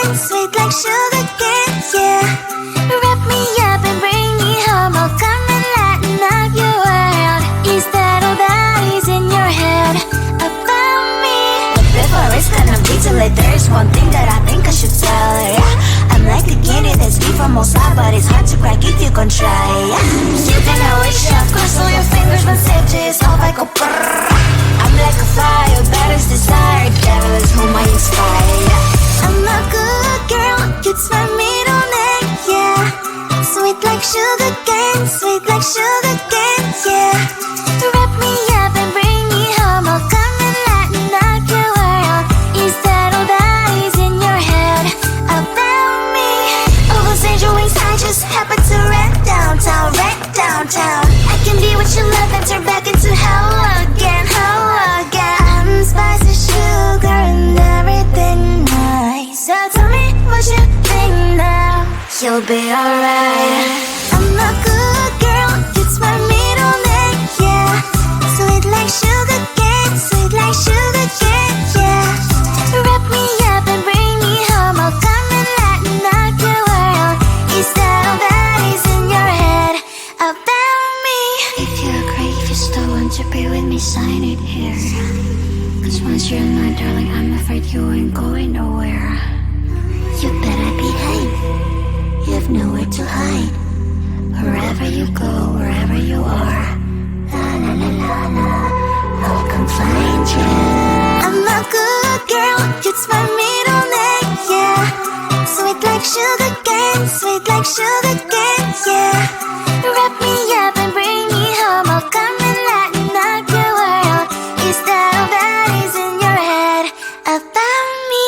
cane, sweet like sugar cane, yeah. Wrap me up and bring me home, I'll come and lighten up your world. Is that all that is in your head about me? But before it's gonna be too late, there's one thing that I think I should tell her, yeah. I'm like the candy that's deep from outside, but it's hard to crack if you can try, yeah. You can always shove, cross all your fingers, but safety is off, I go brrrr. I'm like a fire, battles desire, devil is whom I inspire, yeah. I'm a good girl, it's my middle name, yeah. Sweet like sugar cane, sweet like sugar cane, yeah. Wrap me up and bring me home, I'll come and lighten up your world. Is that all that is in your head about me? All those angel wings I just happen to rent downtown, I can be what you love and turn back into hell again, I'm spice and sugar and everything nice. So tell me what you think now, you'll be alright. I'm a good girl, it's my middle name, yeah. Sweet like sugar cane, sweet like sugar cane, yeah. Wrap me up and bring me home, I'll come and lighten up your world. Is that all that is in your head about me? If you agree, if you still want to be with me, sign it here. Cause once you're mine, darling, I'm afraid you ain't going nowhere. You better behave, you have nowhere to hide. Wherever you go, wherever you are, la la la la la, I'll come find you. I'm a good girl, it's my middle name, yeah. Sweet like sugar cane, sweet like sugar cane, yeah. Wrap me up and bring me home, I'll come and lighten up your world. Is that all that is in your head about me?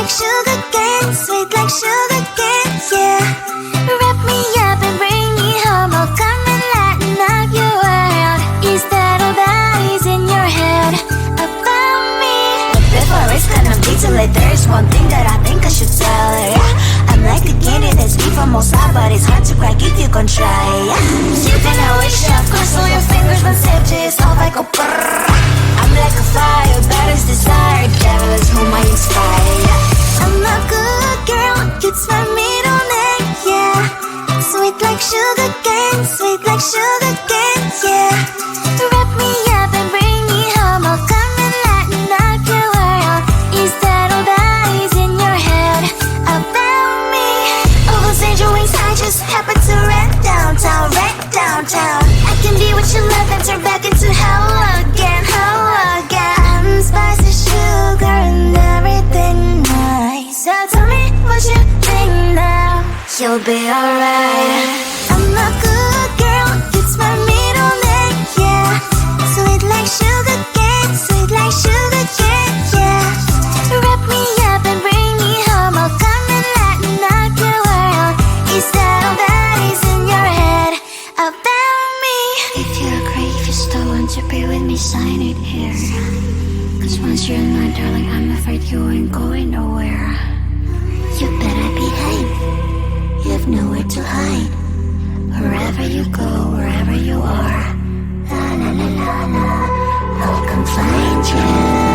like sugar cane, sweet like sugar cane, yeah. Wrap me up and bring me home, I'll come and lighten up your world. Instead of eyes in your head about me. But before it's gonna be too late, there's one thing that I think I should tell her, yeah. I'm like the candy that's deep from outside, but it's hard to crack if you can try, yeah. You can always shove, cross all your fingers when safety is off, I go brrrr. I'm like a fire, that is desire, devil is whom I inspire, yeah. I'm a good girl, it's my middle name, yeah. Sweet like sugar cane, sweet like sugar cane, yeah. Wrap me up and bring me home, I'll come and lighten up your world. Instead of eyes in your head about me. All those angel wings I just happen to rent downtown, rent downtown. I can be what you love and turn back into hell again, hell again. Spicy sugar and everything nice. So tell me what you think now, you'll be alright. I'm a good girl, it's my middle name, yeah. Sweet like sugar cane, sweet like sugar cane, yeah. Wrap me up and bring me home, I'll come and lighten up your world. Instead of eyes in your head about me. If you agree, if you still want to be with me, sign it here. Cause once you're mine, darling, I'm afraid you ain't going nowhere. You better behave, you have nowhere to hide. Wherever you go, wherever you are, la la la la la, I'll come find you.